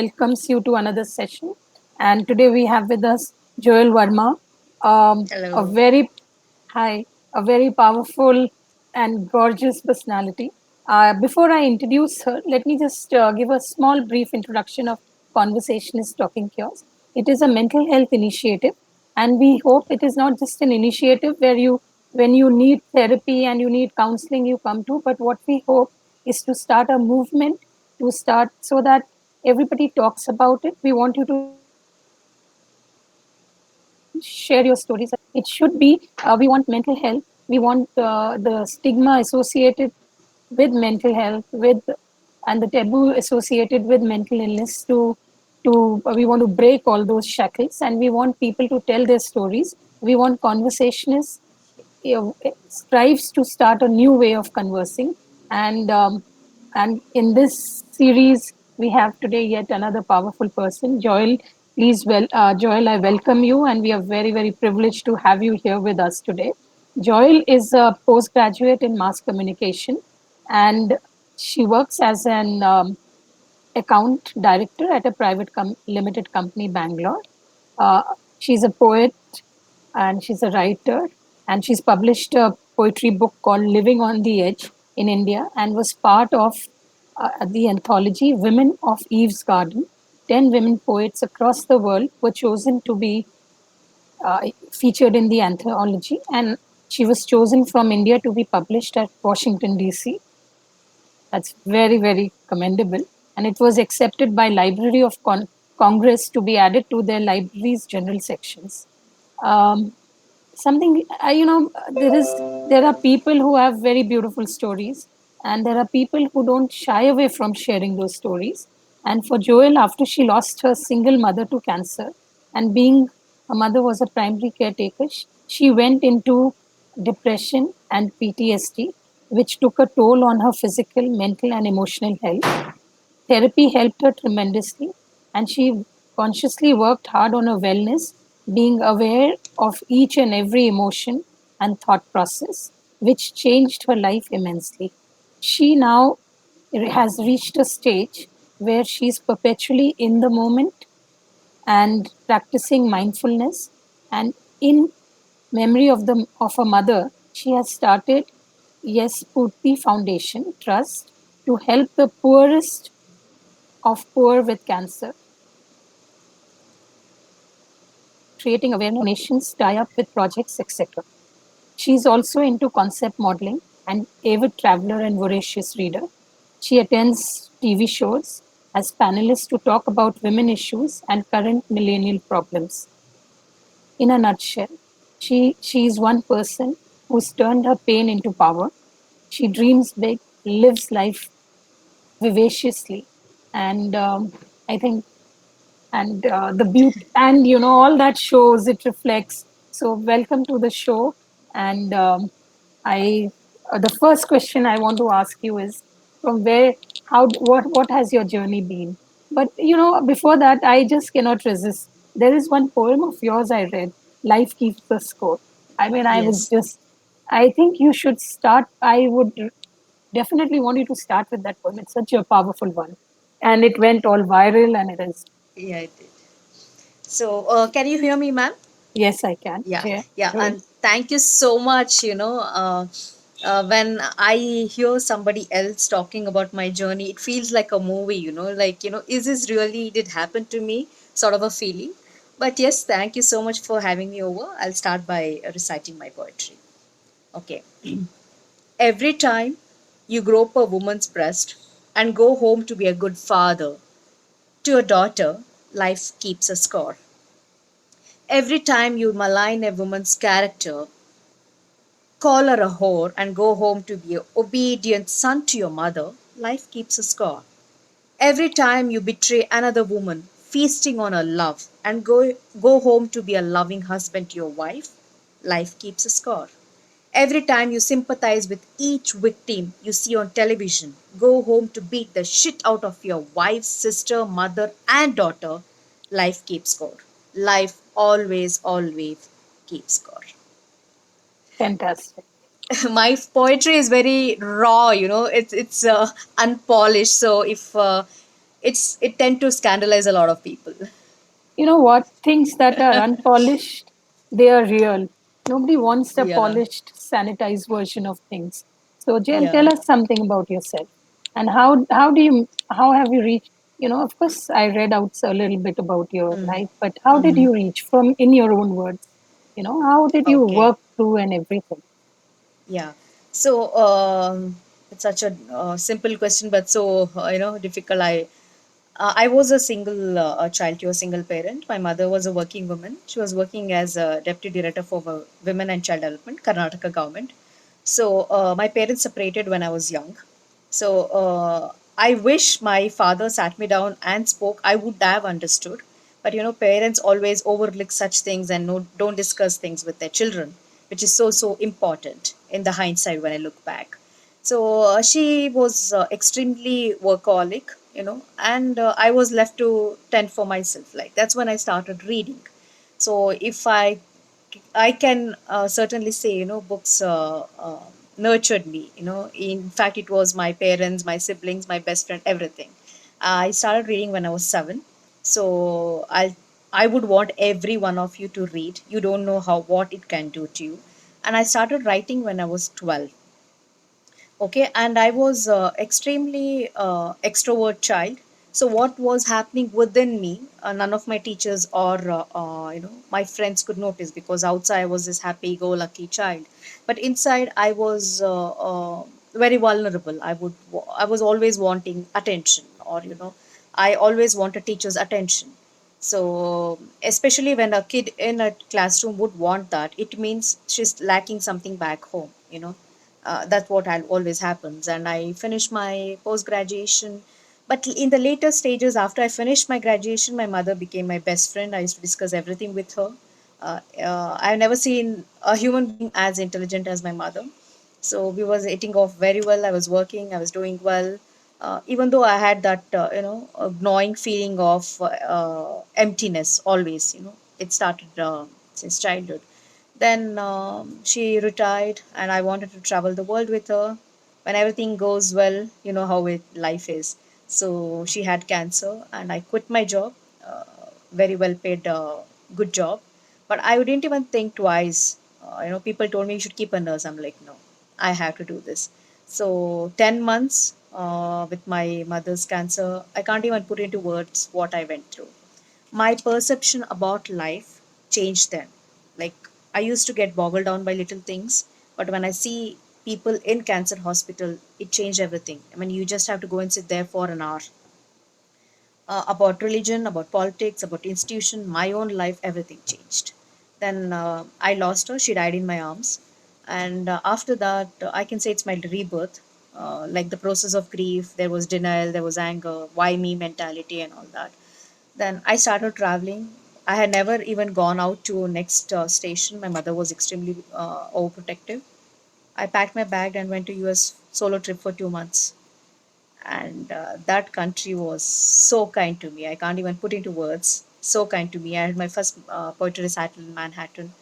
welcomes you to another session. And today we have with us Jael Varma, a Hello. very hi, a very powerful and gorgeous personality. Before I introduce her, let me just give a small brief introduction of Conversationist Talking Cures. It is a mental health initiative, and we hope it is not just an initiative where when you need therapy and you need counseling, you come to, but what we hope is to start a movement to start so that everybody talks about it. We want you to share your stories. It should be, we want mental health. We want the stigma associated with mental health, and the taboo associated with mental illness to we want to break all those shackles, and we want people to tell their stories. We want conversationists strives to start a new way of conversing, and in this series we have today yet another powerful person, Joel. Please, Joel, I welcome you, and we are very privileged to have you here with us today. Joel is a postgraduate in mass communication, and she works as an account director at a private limited company, Bangalore. Uh, she's a poet and she's a writer, and she's published a poetry book called Living on the Edge in India, and was part of the anthology Women of Eve's Garden. 10 women poets across the world were chosen to be featured in the anthology, and she was chosen from India to be published at Washington, D.C. That's very commendable. And it was accepted by Library of Congress to be added to their library's general sections. Um, something there are people who have very beautiful stories, and there are people who don't shy away from sharing those stories. And for Joel, after she lost her single mother to cancer, and being her mother was a primary caretaker, she went into depression and PTSD, which took a toll on her physical, mental, and emotional health. Therapy helped her tremendously, and she consciously worked hard on her wellness, being aware of each and every emotion and thought process, which changed her life immensely. She now has reached a stage where she's perpetually in the moment and practicing mindfulness. And in memory of her mother, she has started Yes Purti Foundation Trust to help the poorest of poor with cancer, creating awareness, donations, tie up with projects, etc. She's also into concept modeling and avid traveler and voracious reader. She attends TV shows as panelist to talk about women issues and current millennial problems. In a nutshell, she is one person who's turned her pain into power. She dreams big, lives life vivaciously, and I think and the beauty and all that shows it reflects. So welcome to the show, and I the first question I want to ask you is, from where how what has your journey been? But before that, I just cannot resist. There is one poem of yours I read, Life Keeps the Score. I mean, I was Yes. just, I think you should start. I would definitely want you to start with that poem. It's such a powerful one, and it went all viral, and it is. Yeah, I did. So, can you hear me, ma'am? Yes, I can. Yeah, Yeah, yeah. Joel. And thank you so much. When I hear somebody else talking about my journey, it feels like a movie, is this really did happen to me? Sort of a feeling. But yes, thank you so much for having me over. I'll start by reciting my poetry. Okay. Every time you grope a woman's breast and go home to be a good father to a daughter, life keeps a score. Every time you malign a woman's character, call her a whore, and go home to be an obedient son to your mother, life keeps a score. Every time you betray another woman, feasting on her love, and go home to be a loving husband to your wife, life keeps a score. Every time you sympathize with each victim you see on television, go home to beat the shit out of your wife, sister, mother, and daughter, life keeps score. Life always keeps score. Fantastic. My poetry is very raw, it's unpolished. So if it tend to scandalize a lot of people. You know what? Things that are unpolished, they are real. Nobody wants the Yeah, polished, sanitized version of things. So, Jael, yeah. tell us something about yourself and how have you reached? Of course, I read out a little bit about your life, but how did Mm-hmm. you reach from in your own words? How did you Okay. work through and everything? Yeah. So it's such a simple question, but so difficult. I was a single child to a single parent. My mother was a working woman. She was working as a deputy director for women and child development, Karnataka government. So my parents separated when I was young. So I wish my father sat me down and spoke. I would have understood. But parents always overlook such things and no, don't discuss things with their children, which is so important in the hindsight when I look back. So she was extremely workaholic, and I was left to tend for myself. Like that's when I started reading. So if I can certainly say, books nurtured me. In fact, it was my parents, my siblings, my best friend, everything. I started reading when I was 7. So I would want every one of you to read. You don't know how what it can do to you. And I started writing when I was 12. Okay, and I was extremely extrovert child. So what was happening within me, none of my teachers or my friends could notice, because outside I was this happy go lucky child, but inside I was very vulnerable. I was always wanting attention, or I always wanted teachers attention. So especially when a kid in a classroom would want that, it means she's lacking something back home. That's what always happens. And I finished my post graduation. But in the later stages, after I finished my graduation, my mother became my best friend. I used to discuss everything with her. I've never seen a human being as intelligent as my mother. So we was eating off very well. I was working. I was doing well. Even though I had that a gnawing feeling of emptiness always. It started since childhood. Then she retired, and I wanted to travel the world with her. When everything goes well, you know how life is. So she had cancer, and I quit my job, uh, very well paid, good job. But I didn't even think twice. People told me you should keep a nurse. I'm like, no, I have to do this. So 10 months with my mother's cancer, I can't even put into words what I went through. My perception about life changed then. Like, I used to get boggled down by little things, but when I see people in cancer hospital, it changed everything. I mean, you just have to go and sit there for an hour. About religion, about politics, about institution, my own life, everything changed. Then I lost her. She died in my arms, and after that, I can say it's my rebirth. Like the process of grief, there was denial, there was anger, why me mentality, and all that. Then I started traveling. I had never even gone out to next station. My mother was extremely overprotective. I packed my bag and went to US solo trip for 2 months. And that country was so kind to me. I can't even put into words. So kind to me. I had my first poetry recital in Manhattan.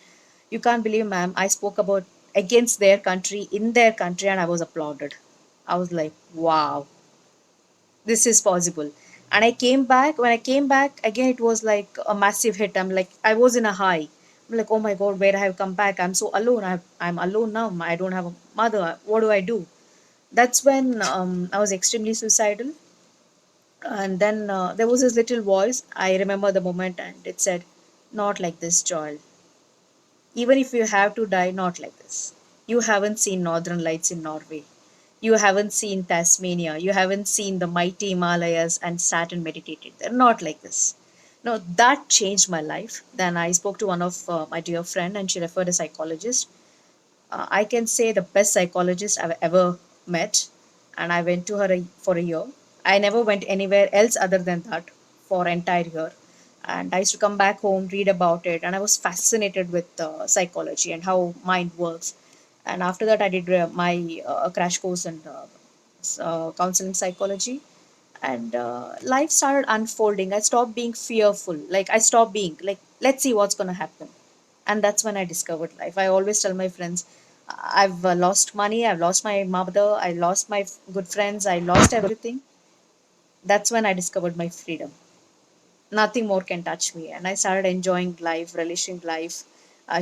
You can't believe, ma'am, I spoke about against their country in their country, and I was applauded. I was like, wow, this is possible. And I came back. When I came back again, it was like a massive hit. I'm like, I was in a high. I'm like, oh my god, where I have come back? I'm so alone. I'm alone now. I don't have a mother. What do I do? That's when I was extremely suicidal. And then there was this little voice. I remember the moment, and it said, not like this, Joel. Even if you have to die, not like this. You haven't seen northern lights in Norway. You haven't seen Tasmania. You haven't seen the mighty Himalayas and sat and meditated. They're not like this. No, that changed my life. Then I spoke to one of my dear friend, and she referred a psychologist. I can say the best psychologist I've ever met, and I went to her for a year. I never went anywhere else other than that for entire year. And I used to come back home, read about it, and I was fascinated with psychology and how mind works. And after that, I did my crash course in counseling psychology, and life started unfolding. I stopped being fearful. Like I stopped being like, let's see what's going to happen. And that's when I discovered life. I always tell my friends, I've lost money, I've lost my mother, I lost my good friends, I lost everything. That's when I discovered my freedom. Nothing more can touch me, and I started enjoying life, relishing life.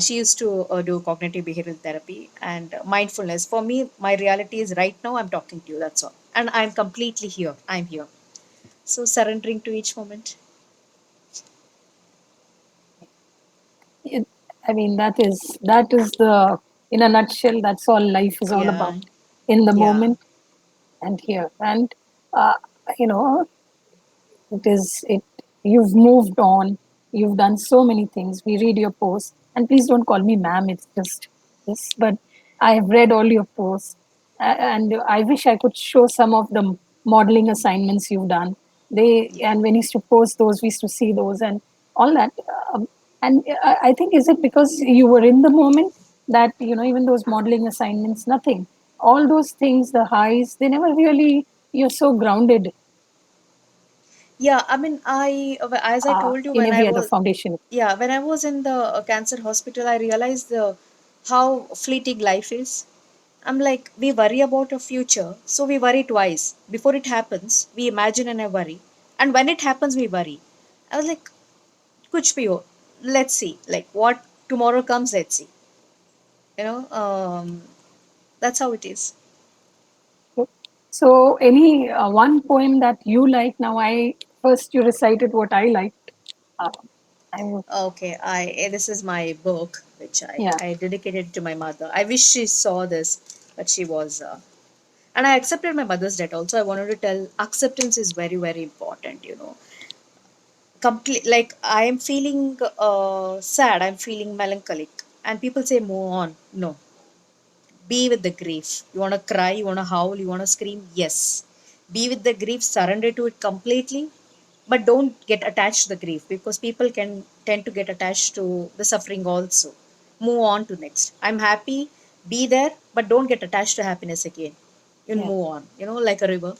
She used to do cognitive behavioral therapy and mindfulness. For me, my reality is right now I'm talking to you, that's all, and I'm completely here, I'm here. So surrendering to each moment. It, I mean, that is the, in a nutshell, that's all life is all Yeah, about, in the yeah, moment and here. And uh, you know, it is it. You've moved on. You've done so many things. We read your posts, and please don't call me ma'am. It's just this, but I have read all your posts, and I wish I could show some of the modeling assignments you've done. They, yeah. and when you used to post those, we used to see those and all that. And I think, is it because you were in the moment that, even those modeling assignments, nothing, all those things, the highs, they never really. You're so grounded Yeah, I mean, as I told you, in when I every other was, foundation. yeah, when I was in the cancer hospital, I realized how fleeting life is. I'm like, we worry about our future, so we worry twice. Before it happens, we imagine and I worry. And when it happens, we worry. I was like, kuch bhi ho. Let's see. Like, what tomorrow comes, let's see. You know, that's how it is. So, any one poem that you like? Now, I first you recited what I liked. Uh, I will, Okay, this is my book, which yeah, I dedicated to my mother. I wish she saw this, but she was. And I accepted my mother's death also. I wanted to tell acceptance is very, very important, you know. Complete, like I am feeling sad, I'm feeling melancholic, and people say move on. No, be with the grief. You want to cry, you want to howl, you want to scream. Yes, be with the grief, surrender to it completely, but don't get attached to the grief because people can tend to get attached to the suffering also. Move on to next. I'm happy, be there, but don't get attached to happiness again. You yeah. move on, you know, like a river.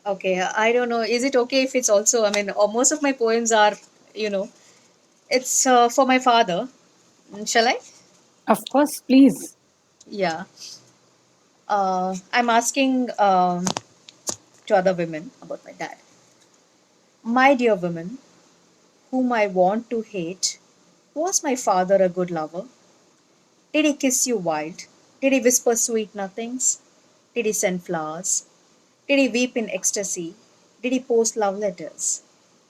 Okay, I don't know. Is it okay if it's also, I mean, most of my poems are, you know, it's for my father. Shall I? Of course, please. Yeah. I'm asking to other women about my dad. My dear woman, whom I want to hate, was my father a good lover? Did he kiss you wild? Did he whisper sweet nothings? Did he send flowers? Did he weep in ecstasy? Did he post love letters?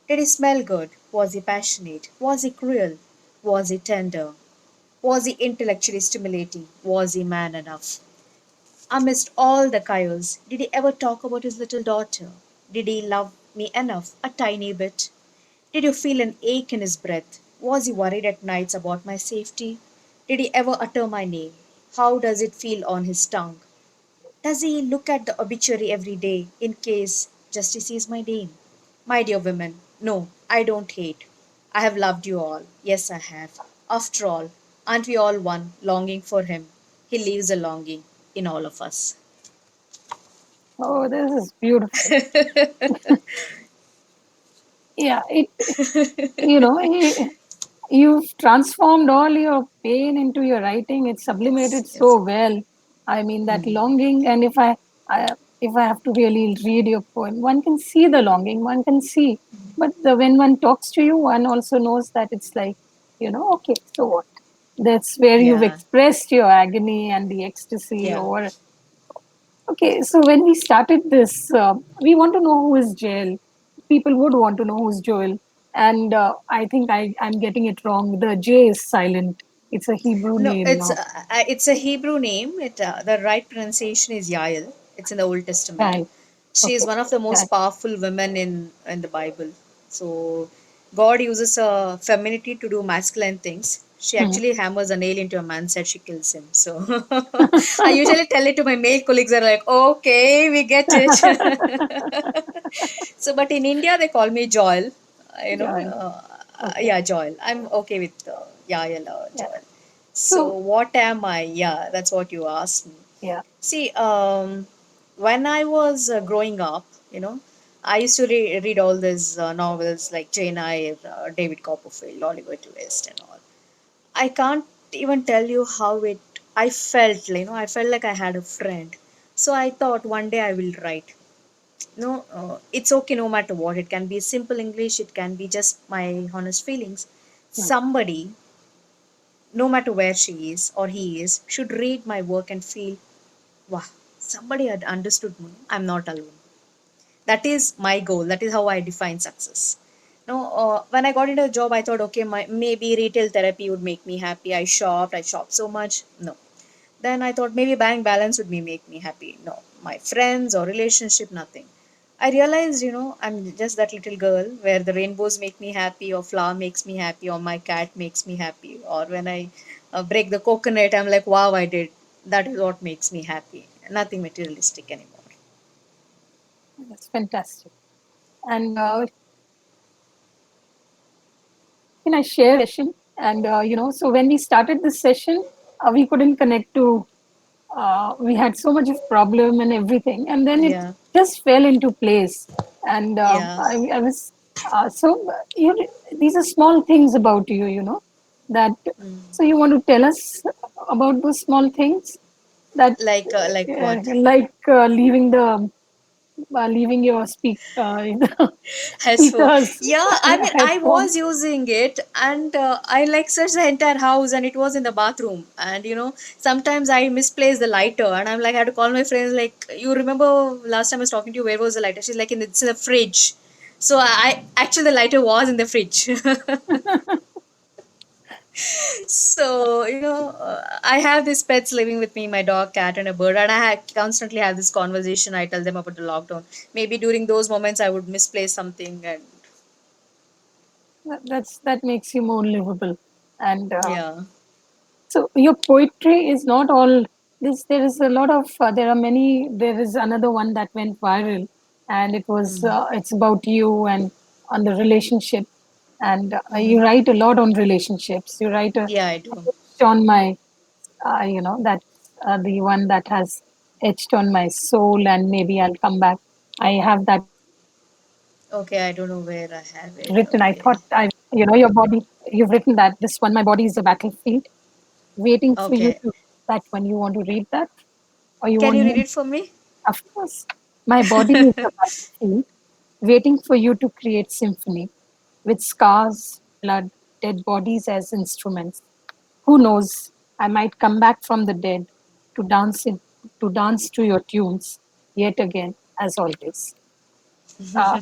Did he smell good? Was he passionate? Was he cruel? Was he tender? Was he intellectually stimulating? Was he man enough? Amidst all the chaos, did he ever talk about his little daughter? Did he love me enough? A tiny bit? Did you feel an ache in his breath? Was he worried at nights about my safety? Did he ever utter my name? How does it feel on his tongue? Does he look at the obituary every day in case justice sees my name? My dear women, no, I don't hate. I have loved you all. Yes, I have. After all, aren't we all one, longing for him? He leaves a longing in all of us. Oh, this is beautiful. Yeah, you've transformed all your pain into your writing. It's Yes, sublimated yes. so well. I mean, that longing, and if I have to really read your poem, one can see the longing, one can see. But when one talks to you, one also knows that it's like, okay, so what? That's where you've Yeah, expressed your agony and the ecstasy yeah. over. Okay, so when we started this, we want to know who is Jael. People would want to know who's Joel. And I think I'm getting it wrong. The J is silent. It's a Hebrew No, name. it's a Hebrew name. The right pronunciation is Yael. It's in the Old Testament. Right. She is Okay. one of the most Right. powerful women in the Bible. So God uses femininity to do masculine things. She Hmm. actually hammers a nail into a man's head. She kills him. So I usually tell it to my male colleagues. They're like, "Okay, we get it." So, but in India, they call me Joel. Joel. Okay. Yeah, Joel. I'm okay with Yael or Yeah. Joel. So, So, what am I? Yeah, that's what you asked me. yeah. See, when I was growing up, I used to read all these novels like Jane Eyre, David Copperfield, Oliver Twist, and all. I can't. even tell you how it I felt, I felt like I had a friend. So I thought one day I will write. No, it's okay no matter what. It can be simple English, it can be just my honest feelings. Hmm. Somebody, no matter where she is or he is, should read my work and feel, wow, somebody had understood me. I'm not alone. That is my goal. That is how I define success. No, when I got into a job, I thought, okay, maybe retail therapy would make me happy. I shopped so much. No. Then I thought maybe bank balance would make me happy. No, my friends or relationship, nothing. I realized, I'm just that little girl where the rainbows make me happy, or flower makes me happy, or my cat makes me happy, or when I break the coconut, I'm like, wow, I did. That is what makes me happy. Nothing materialistic anymore. That's fantastic. And can I share session? And so when we started this session, we couldn't connect to. We had so much of problem and everything, and then it Yeah, just fell into place. And yeah. I was so these are small things about you, that. So you want to tell us about those small things that, Like what? like leaving your Headphone. speakers Yeah, I mean, I headphone. was using it, and I like searched the entire house, and it was in the bathroom. And sometimes I misplace the lighter, and I'm like, I had to call my friends, like, you remember last time I was talking to you, where was the lighter? She's like, it's in the fridge. So I actually, the lighter was in the fridge. So I have these pets living with me, my dog, cat, and a bird, and constantly have this conversation. I tell them about the lockdown. Maybe during those moments I would misplace something, and That makes you more livable. And yeah. so your poetry is not all this. There is a lot of. There are many. There is another one that went viral, and it's about you and on the relationship. And you write a lot on relationships. You write a Yeah, I do. etched on my, that's the one that has etched on my soul. And maybe I'll come back. I have that written. I thought I would read Okay, that. I don't know where I have it. Your body. Okay. You've written that this one. My body is a battlefield waiting for you to. Okay. That one, you want to read that, or you Can want you me? read it for me? Of course. My body is a battlefield waiting for you to create symphony with scars, blood, dead bodies as instruments. Who knows? I might come back from the dead to dance to your tunes yet again, as always. Uh,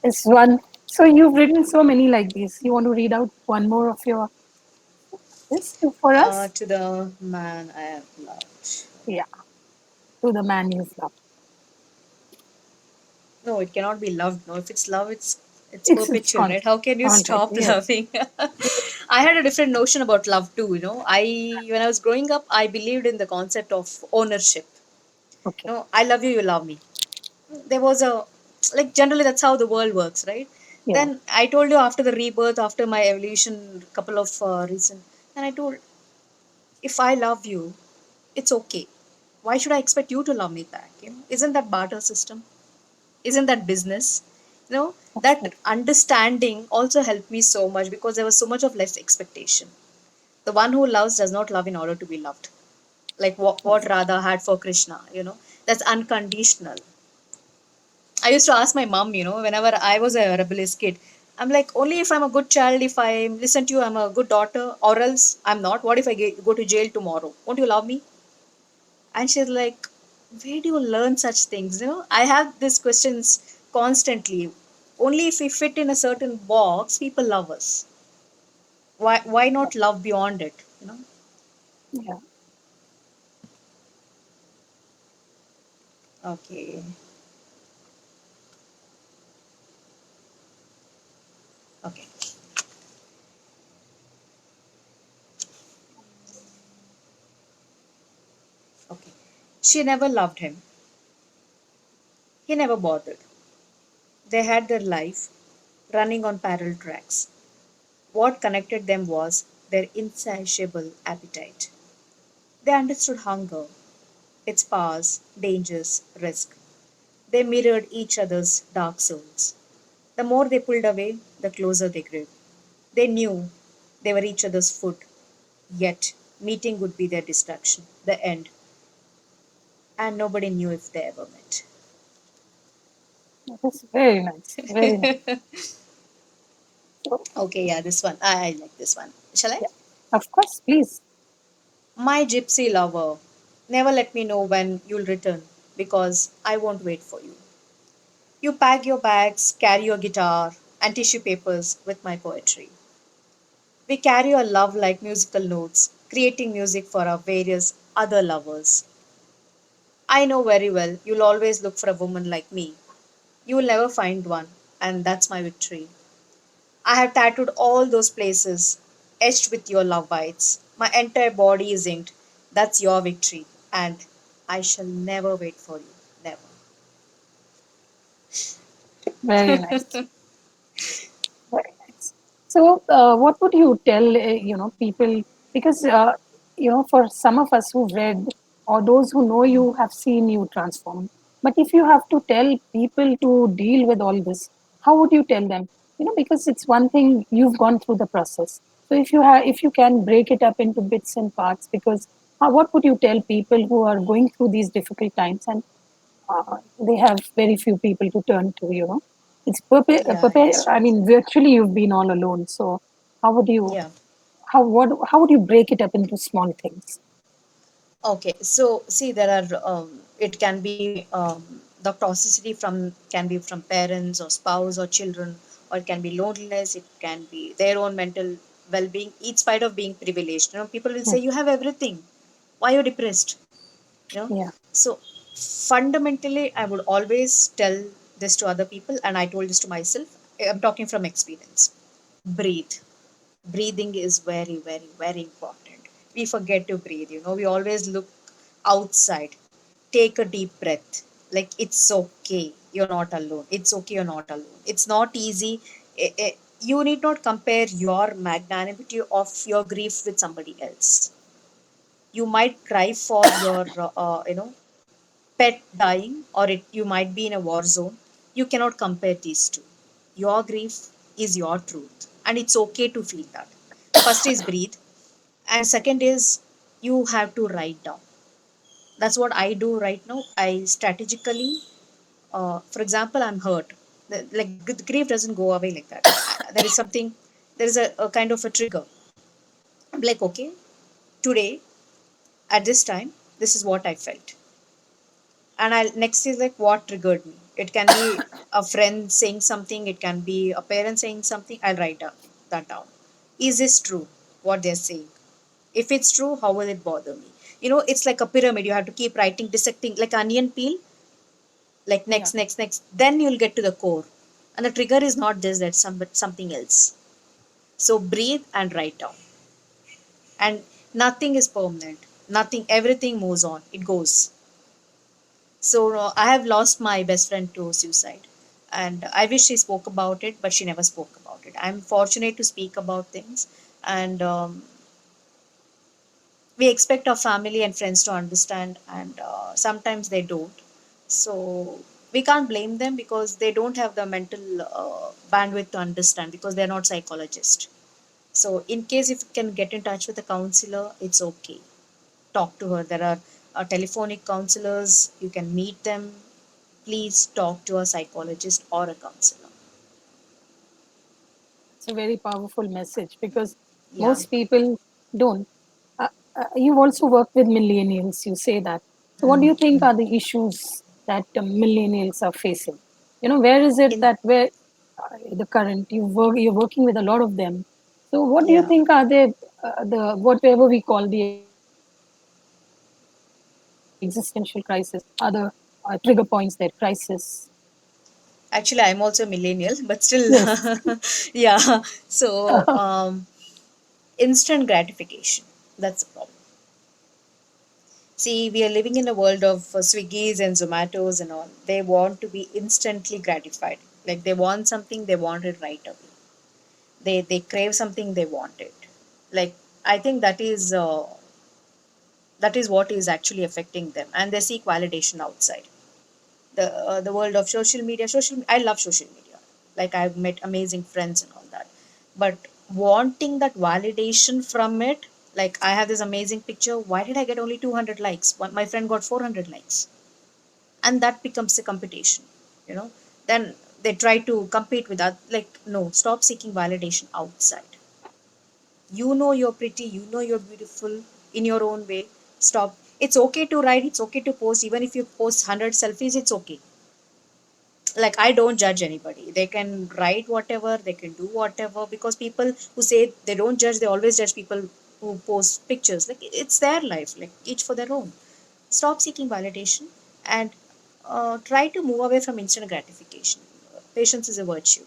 is one. So you've written so many like these. You want to read out one more of your this for us? To the man I have loved. Yeah, to the man you've loved. No, it cannot be loved. No, if it's love, it's It's perpetual, right? How constant. can you Contact. stop Yes. loving? I had a different notion about love too. I when I was growing up, I believed in the concept of ownership. Okay. I love you, you love me. There was a like generally that's how the world works, right? Yeah. Then I told you after the rebirth, after my evolution, couple of recent, and I told if I love you, it's okay. Why should I expect you to love me back? Isn't that barter system? Isn't that business? That's That right. understanding also helped me so much because there was so much of less expectation. The one who loves does not love in order to be loved. Like what Radha had for Krishna, that's unconditional. I used to ask my mom, whenever I was a rebellious kid, I'm like, only if I'm a good child, if I listen to you, I'm a good daughter, or else I'm not. What if I go to jail tomorrow? Won't you love me? And she's like, where do you learn such things? I have these questions constantly. Only if we fit in a certain box, people love us. Why not love beyond it? Yeah. Okay. Okay. Okay. She never loved him. He never bothered. They had their life running on parallel tracks. What connected them was their insatiable appetite. They understood hunger, its powers, dangers, risk. They mirrored each other's dark souls. The more they pulled away, the closer they grew. They knew They were each other's food. Yet, meeting would be their distraction, the end, and nobody knew if they ever met. That's very nice. Very nice. So, Okay, yeah, this one. I like this one. Shall I? yeah, of course, please. My gypsy lover, never let me know when you'll return because I won't wait for you. You pack your bags, carry your guitar and tissue papers with my poetry. We carry our love like musical notes, creating music for our various other lovers. I know very well you'll always look for a woman like me. You will never find one, and that's my victory. I have tattooed all those places, etched with your love bites. My entire body is inked. That's your victory, and I shall never wait for you. Never. Very nice. Very nice. So, what would you tell, people? Because, for some of us who've read or those who know you have seen you transform. But if you have to tell people to deal with all this, how would you tell them? Because it's one thing you've gone through the process. So, if you can break it up into bits and parts, because what would you tell people who are going through these difficult times and they have very few people to turn to, it's Yeah, it's I true. mean, virtually you've been all alone. So how would you, Yeah. how would you break it up into small things? Okay, so see, there are it can be the toxicity from can be from parents or spouse or children, or it can be loneliness. It can be their own mental well-being. In spite of being privileged, people will Hmm. say you have everything. Why you're depressed? You know. Yeah, So fundamentally, I would always tell this to other people, and I told this to myself. I'm talking from experience. Breathe. Breathing is very, very, very important. We forget to breathe. We always look outside. Take a deep breath. Like, it's okay, you're not alone. It's okay, you're not alone. It's not easy. You need not compare your magnanimity of your grief with somebody else. You might cry for your pet dying, or you might be in a war zone. You cannot compare these two. Your grief is your truth, and it's okay to feel that. First is breathe, and second is you have to write down. That's what I do right now. I strategically, for example, I'm hurt. The grief doesn't go away like that. There is something, there is a kind of a trigger. I'm like, okay, today at this time, this is what I felt. And I next is like what triggered me. It can be a friend saying something, it can be a parent saying something. I'll write that down. Is this true? What they're saying? If it's true, how will it bother me? It's like a pyramid. You have to keep writing, dissecting like onion peel, like yeah. next, then you'll get to the core. And the trigger is not this, that but something else. So breathe and write down. And nothing is permanent. Nothing, everything moves on. It goes. So I have lost my best friend to suicide. And I wish she spoke about it, but she never spoke about it. I'm fortunate to speak about things. And we expect our family and friends to understand, and sometimes they don't. So we can't blame them because they don't have the mental bandwidth to understand because they're not psychologists. So in case if you can get in touch with a counselor, it's okay. Talk to her. There are telephonic counselors. You can meet them. Please talk to a psychologist or a counselor. It's a very powerful message because Yeah. most people don't. You've also worked with millennials, you say that. So, what do you think are the issues that millennials are facing? Where is it In that where the current you're working with a lot of them. So, what do you Yeah. think are the whatever we call the existential crisis? Are the trigger points that crisis? Actually, I'm also a millennial, but still, Yes. yeah. So, instant gratification. That's the problem. See, we are living in a world of Swiggies and Zomatos and all. They want to be instantly gratified. Like they want something, they want it right away. They crave something, they want it. Like I think that is what is actually affecting them, and they seek validation outside. The world of social media. I love social media. Like I've met amazing friends and all that, but wanting that validation from it. Like, I have this amazing picture, why did I get only 200 likes? My friend got 400 likes. And that becomes a competition, you know. Then they try to compete with that. Like, no, stop seeking validation outside. You know you're pretty, you know you're beautiful in your own way. Stop. It's okay to write, it's okay to post. Even if you post 100 selfies, it's okay. Like, I don't judge anybody. They can write whatever, they can do whatever, because people who say they don't judge, they always judge people who post pictures. Like, it's their life, like each for their own. Stop seeking validation, and try to move away from instant gratification. Patience is a virtue.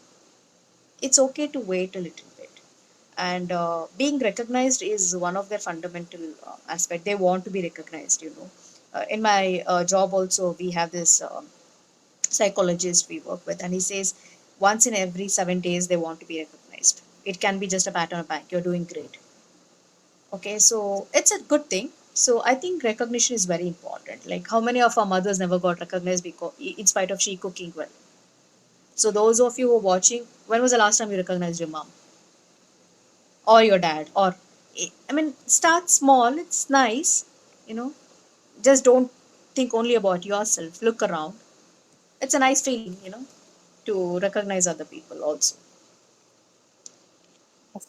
It's okay to wait a little bit. And being recognized is one of their fundamental aspect. They want to be recognized, you know. In my job also, we have this psychologist we work with, and he says once in every 7 days they want to be recognized. It can be just a pat on the back, you're doing great. Okay, so it's a good thing. So I think recognition is very important. Like, how many of our mothers never got recognized because, in spite of she cooking well? So those of you who are watching, when was the last time you recognized your mom or your dad? Or, I mean, start small. It's nice, you know. Just don't think only about yourself. Look around. It's a nice feeling, you know, to recognize other people also. Yes.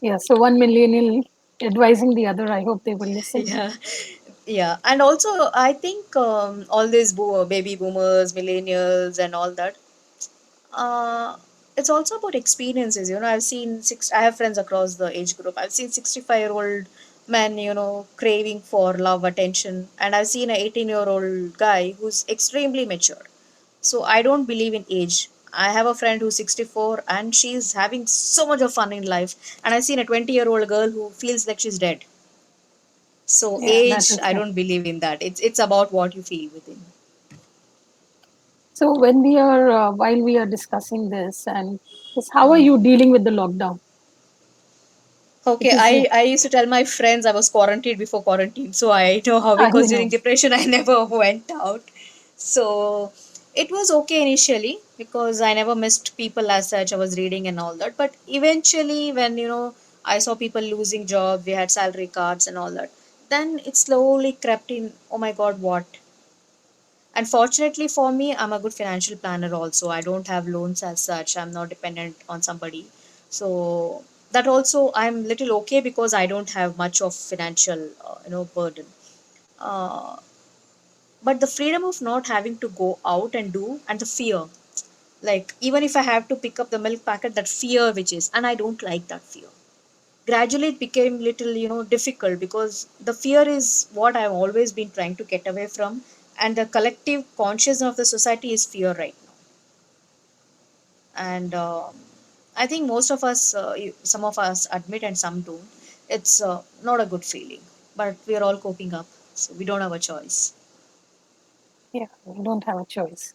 Yeah. So one millennial advising the other. I hope they will listen. Yeah, yeah. And also, I think all these baby boomers, millennials, and all that, uh, it's also about experiences. You know, I have friends across the age group. I've seen 65-year-old men, you know, craving for love, attention, and I've seen an 18-year-old guy who's extremely mature. So I don't believe in age. I have a friend who's 64 and she's having so much of fun in life, and I've seen a 20-year-old girl who feels like she's dead. So Yeah, that age, is I right. don't believe in that. It's about what you feel within. So when we are while we are discussing this, and this, how are Hmm. you dealing with the lockdown? Okay, Because I used to tell my friends I was quarantined before quarantine, so I know how, I because during know. depression I never went out. So it was okay initially because I never missed people as such. I was reading and all that. But eventually, when, you know, I saw people losing jobs, we had salary cards and all that, then it slowly crept in. Oh my God, what? And fortunately for me, I'm a good financial planner also. I don't have loans as such. I'm not dependent on somebody. So that also I'm little okay because I don't have much of financial, burden. Uh, but the freedom of not having to go out and do, and the fear, like even if I have to pick up the milk packet, that fear which is, and I don't like that fear. Gradually it became little, you know, difficult, because the fear is what I've always been trying to get away from, and the collective consciousness of the society is fear right now. And I think most of us, some of us admit and some don't. It's not a good feeling, but we are all coping up, so we don't have a choice. Yeah, we don't have a choice.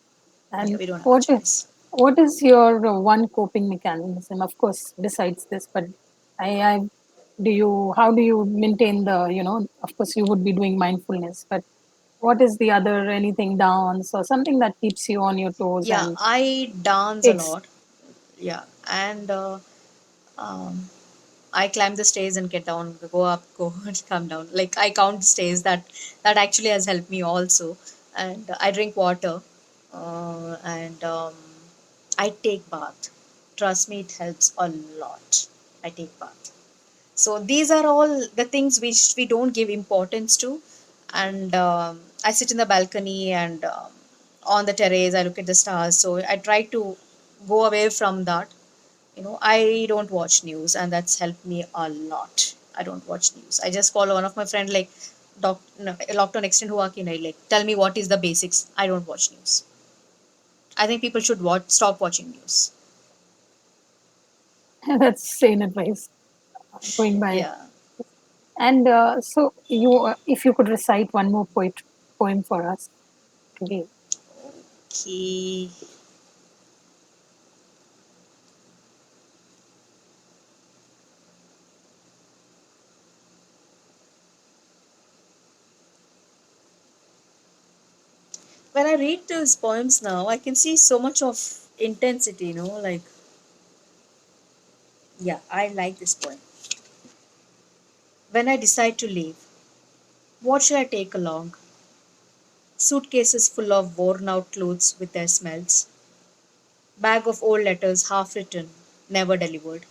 Yeah, And we don't have a choice. what is your one coping mechanism? Of course, besides this, but I do you how do you maintain the Of course, you would be doing mindfulness, but what is the other anything dance or something that keeps you on your toes Yeah, and I dance a takes lot. Yeah, and um, I climb the stairs and get down, go up, go and come down. Like, I count stairs. That actually has helped me also. And I drink water, and I take bath. Trust me, it helps a lot. I take bath. So these are all the things which we don't give importance to. And I sit in the balcony, and on the terrace I look at the stars. So I try to go away from that. You know, I don't watch news, and that's helped me a lot. I don't watch news. I just follow one of my friend, like, no, lockdown extend hua ki nahi, like, tell me what is the basics. I don't watch news. I think people should stop watching news. that's sane advice going by. Yeah. And so if you could recite one more poem for us today. Okay. When I read those poems now, I can see so much of intensity, you know, like Yeah, I like this point. When I decide to leave, what should I take along? Suitcases full of worn out clothes with their smells, bag of old letters half written, never delivered,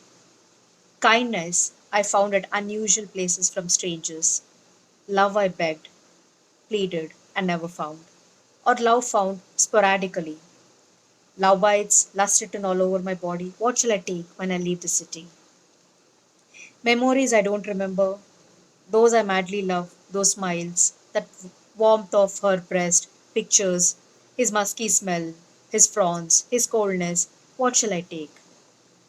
kindness I found at unusual places from strangers, love I begged, pleaded, and never found, or love found sporadically, love bites, lust written all over my body. What shall I take when I leave the city? Memories I don't remember, those I madly love, those smiles, that warmth of her breast, pictures, his musky smell, his fronds, his coldness. What shall I take?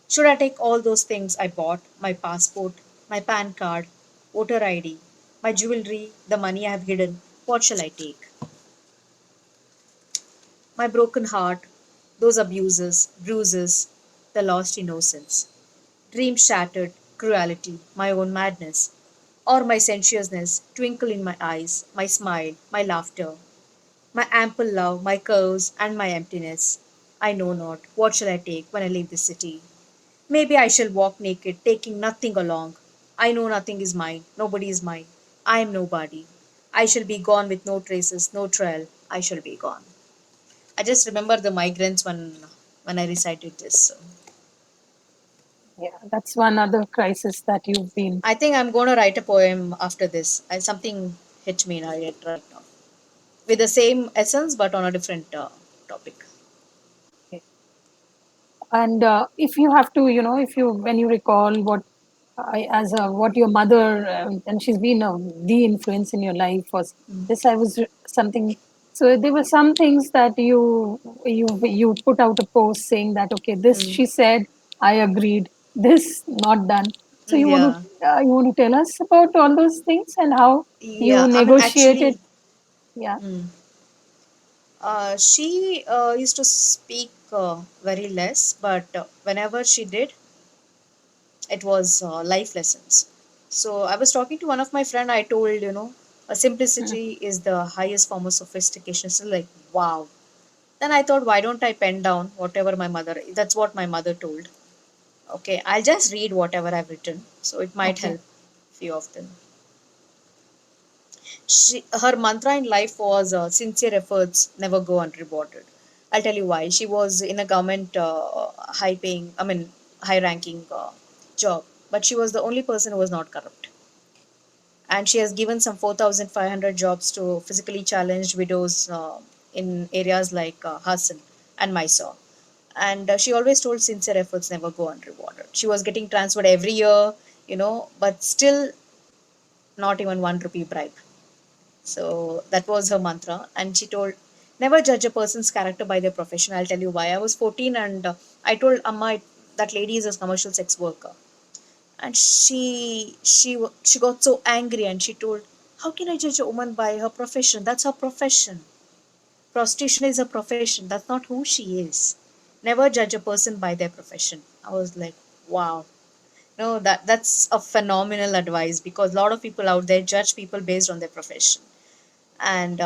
Should I take all those things I bought, my passport, my PAN card, voter ID, my jewelry, the money I have hidden? What shall I take? My broken heart, those abuses, bruises, the lost innocence, dreams shattered, cruelty, my own madness, or my sensuousness, twinkle in my eyes, my smile, my laughter, my ample love, my curves, and my emptiness. I know not. What shall I take when I leave this city? Maybe I shall walk naked, taking nothing along. I know nothing is mine, nobody is mine. I am nobody. I shall be gone with no traces, no trail. I shall be gone. I just remember the migrants when I recited this. So Yeah, that's one other crisis that you've been. I think I'm going to write a poem after this. Something hit me right now with the same essence but on a different topic. Okay. And if you have to, if you when you recall what as what your mother and she's been the influence in your life was this. I was something. So there were some things that you put out a post saying that okay, this Mm. she said, I agreed. This not done. So Yeah, you want to tell us about all those things and how you yeah. I mean, negotiated? actually, Yeah. mm. She used to speak very less, but whenever she did, it was life lessons. So I was talking to one of my friend. I told a Mm. simplicity is the highest form of sophistication. So like wow. Then I thought, why don't I pen down whatever my mother? That's what my mother told. Okay, I'll just read whatever I've written, so it might Okay. help few of them. Her mantra in life was sincere efforts never go unrewarded. I'll tell you why. She was in a government high paying, I mean, high ranking job, but she was the only person who was not corrupt. And she has given some 4,500 jobs to physically challenged widows in areas like Hassan and Mysore. And she always told sincere efforts never go unrewarded. She was getting transferred every year, but still not even 1 rupee bribe. So that was her mantra. And she told, never judge a person's character by their profession. I'll tell you why. I was 14 and I told Amma that lady is a commercial sex worker. And she got so angry and she told, how can I judge a woman by her profession? That's her profession. Prostitution is a profession. That's not who she is. Never judge a person by their profession. I was like, wow. No, that's a phenomenal advice because a lot of people out there judge people based on their profession. And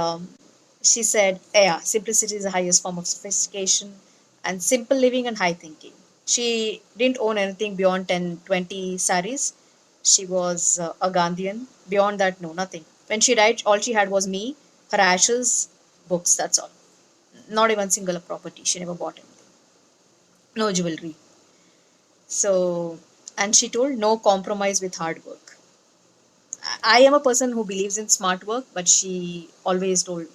she said, yeah, simplicity is the highest form of sophistication and simple living and high thinking. She didn't own anything beyond 10, 20 saris. She was a Gandhian. Beyond that, no, nothing. When she died, all she had was me, her ashes, books, that's all. Not even single property. She never bought anything. No jewelry. So, and she told no compromise with hard work. I am a person who believes in smart work, but she always told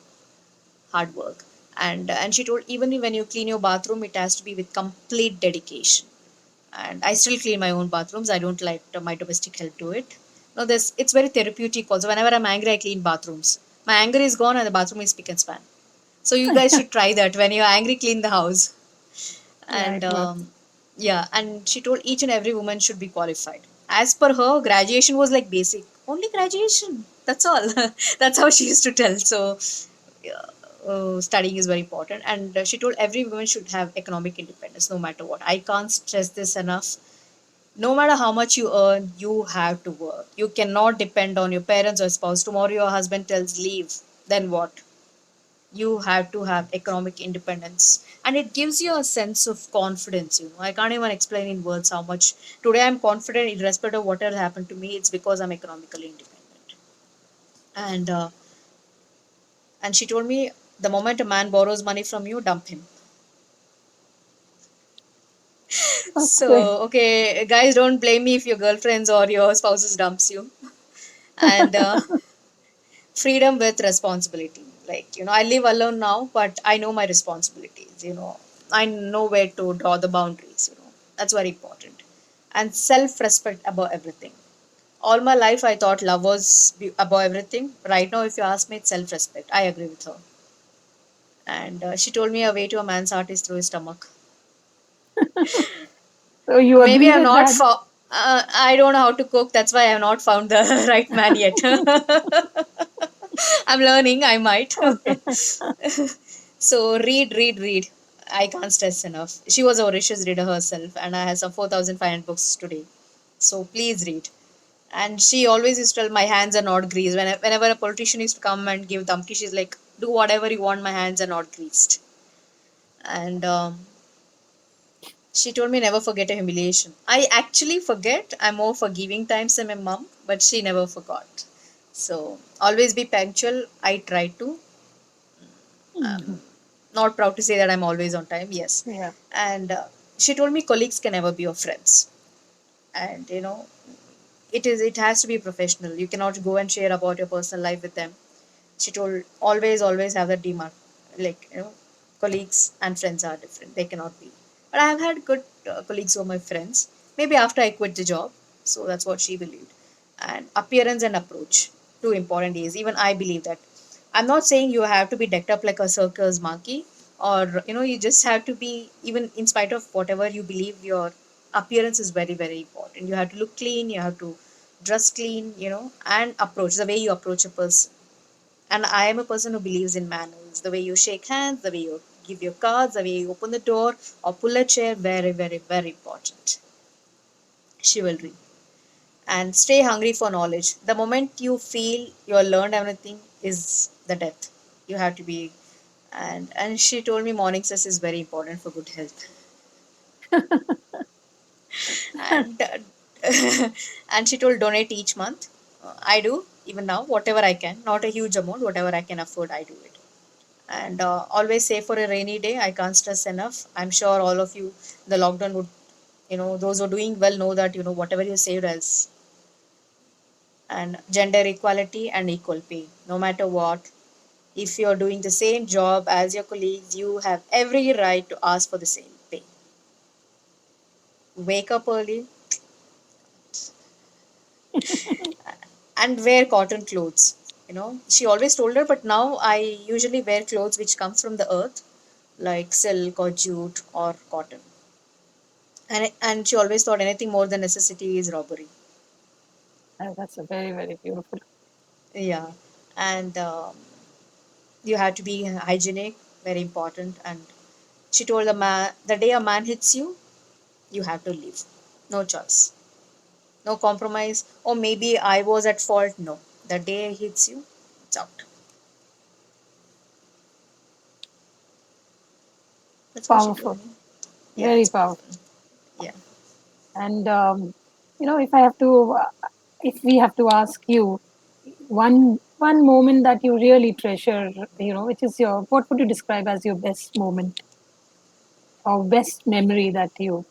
hard work. And she told even when you clean your bathroom, it has to be with complete dedication. And I still clean my own bathrooms. I don't let my domestic help do it. No, this it's very therapeutic. Also, whenever I'm angry, I clean bathrooms. My anger is gone, and the bathroom is spick and span. So you guys should try that. When you're angry, clean the house. Yeah, And it works. yeah, and she told each and every woman should be qualified. As per her, graduation was like basic. Only graduation. That's all. That's how she used to tell. So yeah, studying is very important. And she told every woman should have economic independence, no matter what. I can't stress this enough. No matter how much you earn, you have to work. You cannot depend on your parents or spouse. Tomorrow your husband tells leave, then what? You have to have economic independence, and it gives you a sense of confidence. I can't even explain in words how much today I'm confident irrespective of what has happened to me. It's because I'm economically independent. And uh, and she told me, the moment a man borrows money from you, dump him. Okay. So, okay, guys, don't blame me if your girlfriends or your spouses dumps you. And freedom with responsibility. Like, I live alone now, but I know my responsibilities. I know where to draw the boundaries. That's very important. And self respect above everything. All my life, I thought love was above everything. Right now, if you ask me, it's self respect. I agree with her. And she told me a way to a man's heart is through his stomach. So you Maybe agree I'm with not that? found. I don't know how to cook. That's why I have not found the right man yet. I'm learning. I might. Okay. So read, read, read. I can't stress enough. She was a voracious reader herself, and I have some 4,500 books today. So please read. And she always used to tell, my hands are not greased. Whenever a politician used to come and give dhamki, she's like, do whatever you want, my hands are not greased. And she told me never forget a humiliation. I actually forget. I'm more forgiving times than my mom, but she never forgot. So always be punctual. I try to. Mhm. Not proud to say that I'm always on time. Yes, Yeah. and she told me colleagues can never be your friends, and it has to be professional. You cannot go and share about your personal life with them. She told, always have that demark, like colleagues and friends are different. They cannot be. But I have had good colleagues who are my friends. Maybe after I quit the job, so that's what she believed. And appearance and approach, two important is. Even I believe that. I'm not saying you have to be decked up like a circus monkey, or you just have to be, even in spite of whatever you believe, your appearance is very very important. You have to look clean. You have to dress clean. And approach, the way you approach a person. And I am a person who believes in manners. The way you shake hands, the way you give your cards, the way you open the door or pull a chair, very, very, very important. Chivalry. And stay hungry for knowledge. The moment you feel you have learned everything is the death. You have to be. And she told me morning stress is very important for good health. And and she told donate each month. I do even now, whatever I can. Not a huge amount, whatever I can afford, I do it. And always save for a rainy day. I can't stress enough. I'm sure all of you, the lockdown would, those who are doing well know that, whatever you saved else. And gender equality and equal pay, no matter what. If you're doing the same job as your colleagues, you have every right to ask for the same pay. Wake up early and wear cotton clothes. She always told her, but now I usually wear clothes which come from the earth, like silk or jute or cotton. And she always thought anything more than necessity is robbery. That's a very, very beautiful. Yeah. And you have to be hygienic, very important. And she told the man, the day a man hits you, you have to leave. No choice, no compromise. Or maybe I was at fault. No, the day he hits you, it's out. That's what she told Powerful. me. Yeah, Very it's powerful. powerful. Yeah. And if I have to, if we have to ask you one moment that you really treasure, which is your, what would you describe as your best moment or best memory that you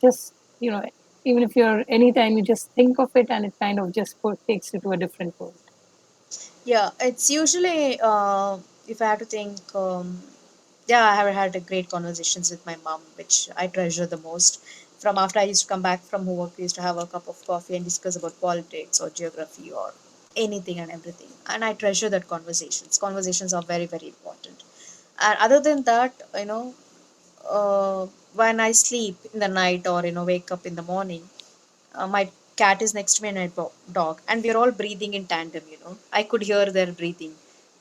just, even if you're anytime you just think of it and it kind of just takes you to a different world. Yeah, it's usually, if I have to think, yeah, I have had a great conversations with my mom, which I treasure the most. From after I used to come back from work, we used to have a cup of coffee and discuss about politics or geography or anything and everything. And I treasure that conversations. Conversations are very, very important. And other than that, when I sleep in the night or wake up in the morning, my cat is next to me and my dog, and we're all breathing in tandem. I could hear their breathing,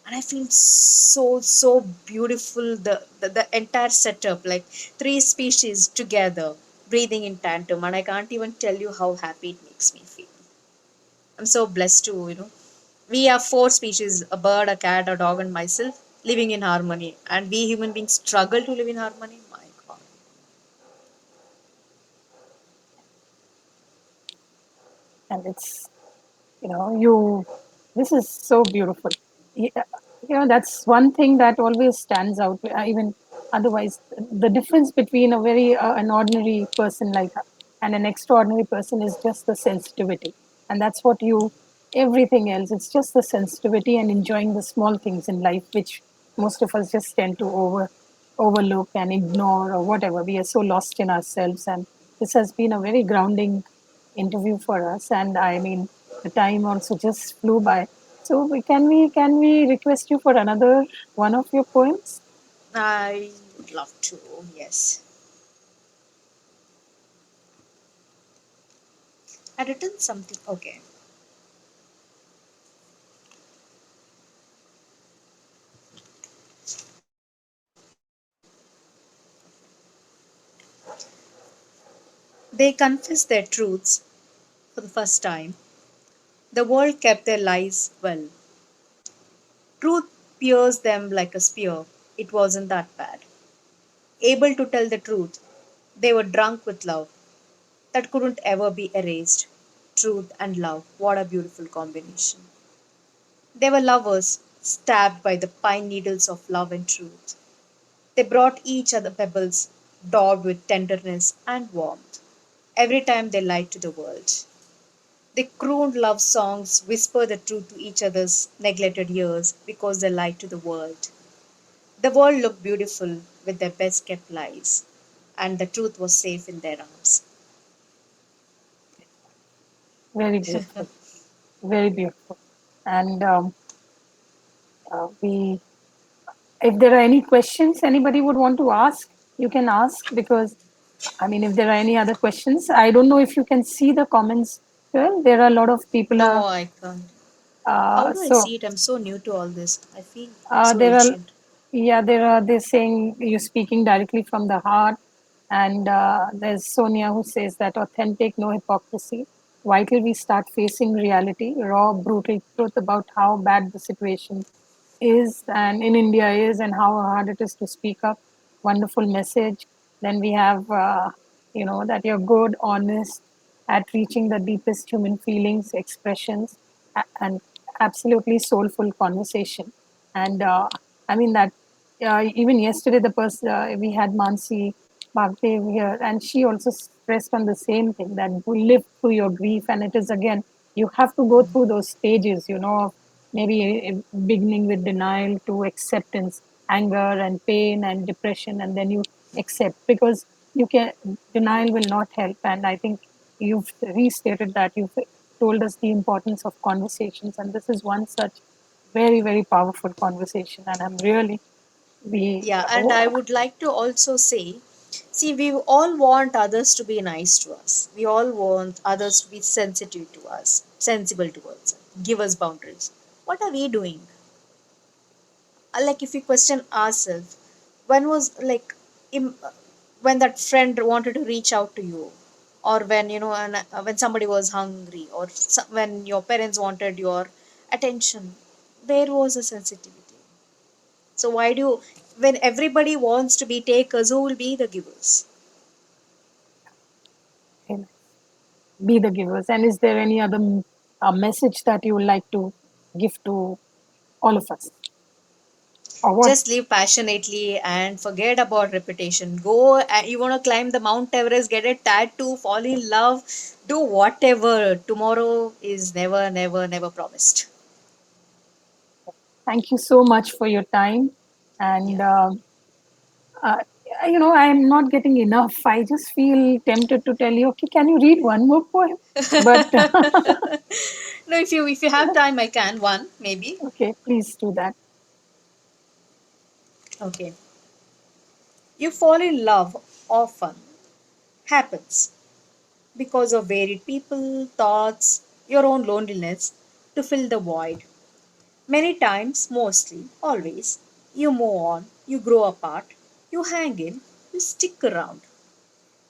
and I feel so beautiful. The entire setup, like three species together breathing in tandem, and I can't even tell you how happy it makes me feel. I'm so blessed to, we have four species: a bird, a cat, a dog, and myself. living in harmony, and we human beings struggle to live in harmony. My God. And it's, you, this is so beautiful. Yeah, that's one thing that always stands out, even otherwise. The difference between a very an ordinary person like and an extraordinary person is just the sensitivity. And that's what you, everything else, it's just the sensitivity and enjoying the small things in life, which most of us just tend to overlook and ignore, or whatever. We are so lost in ourselves. And this has been a very grounding interview for us. And I mean, the time also just flew by. So can we request you for another one of your poems? I would love to. Yes. I written something. Okay. They confessed their truths for the first time. The world kept their lies well. Truth pierced them like a spear. It wasn't that bad. Able to tell the truth, they were drunk with love that couldn't ever be erased. Truth and love, what a beautiful combination. They were lovers, stabbed by the pine needles of love and truth. They brought each other pebbles, daubed with tenderness and warmth, every time they lied to the world. They crooned love songs, whispered the truth to each other's neglected ears because they lied to the world. The world looked beautiful with their best kept lies, and the truth was safe in their arms. Very beautiful, very beautiful. And we, if there are any questions anybody would want to ask, you can ask, because I mean, if there are any other questions, I don't know if you can see the comments. Well, there are a lot of people No, are. I can't. How do I So see it? I'm so new to all this. I feel so there are, ancient. yeah, there are. They're saying you're speaking directly from the heart, and there's Sonia who says that authentic, no hypocrisy. Wait till we start facing reality, raw, brutal truth about how bad the situation is, and in India is, and how hard it is to speak up. Wonderful message. Then we have, that you're good, honest, at reaching the deepest human feelings, expressions, and absolutely soulful conversation. And I mean that even yesterday, the person we had Mansi Bhagdev here, and she also stressed on the same thing, that you live through your grief, and it is again, you have to go through those stages, of maybe beginning with denial to acceptance, anger and pain and depression, and then you accept, because you can, denial will not help. And I think you've restated that, you've told us the importance of conversations, and this is one such very, very powerful conversation. And I'm really, we Yeah, and I would like to also say, see, we all want others to be nice to us. We all want others to be sensitive to us, sensible towards us, give us boundaries. What are we doing? Like, if we question ourselves, when was like, im- when that friend wanted to reach out to you, or when when somebody was hungry, or when your parents wanted your attention, where was the sensitivity? So why do you, when everybody wants to be takers, who will be the givers? be the givers. And is there any other message that you would like to give to all of us, or what? Just live passionately and forget about reputation. Go, you want to climb the Mount Everest, get a tattoo, fall in love, do whatever. Tomorrow is never, never, never promised. Thank you so much for your time. Yeah. And uh, I'm not getting enough. I just feel tempted to tell you, okay, can you read one more poem? But No, if you have time, I can one maybe. okay, please do that. Okay. You fall in love often happens because of varied people, thoughts, your own loneliness to fill the void. Many times, mostly, always, you move on, you grow apart, you hang in, you stick around.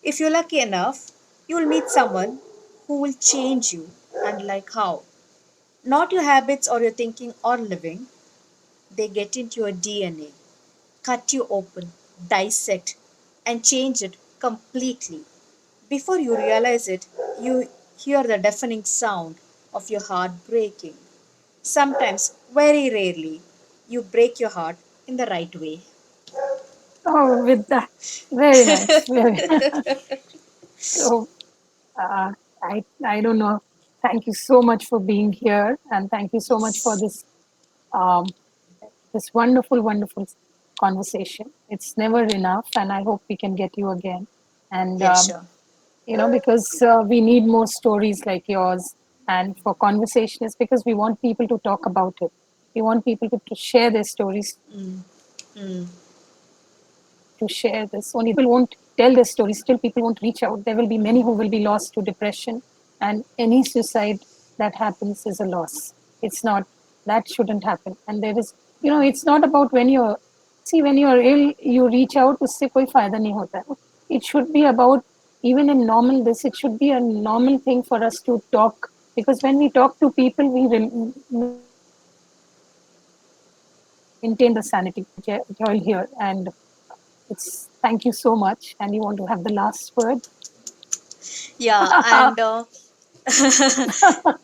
If you're lucky enough, you'll meet someone who will change you, and like how. Not your habits or your thinking or living, They get into your DNA, cut you open, dissect, and change it completely. Before you realize it, you hear the deafening sound of your heart breaking. Sometimes, very rarely, you break your heart in the right way. Oh, with that, very nice. Very. So, uh, I don't know. Thank you so much for being here, and thank you so much for Yes. um, this wonderful, wonderful conversation. It's never enough, and I hope we can get you again. And Yeah, sure. because we need more stories like yours, and for conversations, because we want people to talk about it. We want people to share their stories, to Mm, share this. mm, Only then people won't tell their stories. Still, people won't reach out. There will be many who will be lost to depression, and any suicide that happens is a loss. It's not, that shouldn't happen. And there is, it's not about when you're, see, when you're ill, you reach out, उससे कोई फायदा नहीं होता है. It should be about, even in normal this, it should be a normal thing for us to talk, because when we talk to people, we maintain the sanity. Joel here, and it's thank you so much. And you want to have the last word? yeah, and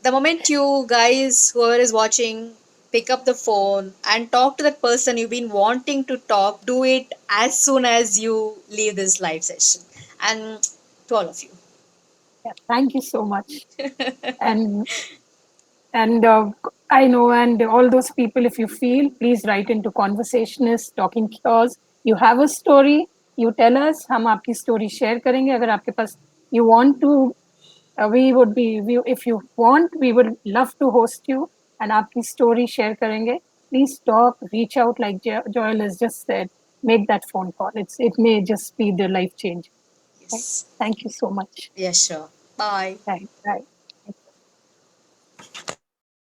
the moment you guys, whoever is watching, pick up the phone and talk to that person you've been wanting to talk, do it as soon as you leave this live session. And to all of you. Yeah, thank you so much. And I know, and all those people, if you feel, please write into Conversationists Talking Cures. You have a story, you tell us. हम आपकी story share करेंगे. अगर आपके पास, you want to, if you want, we would love to host you and आपकी story share करेंगे. Please talk, reach out, like Joel has just said. Make that phone call. It may just be the life change. Okay? Yes. Thank you so much. Yeah, sure. Bye. Right, right.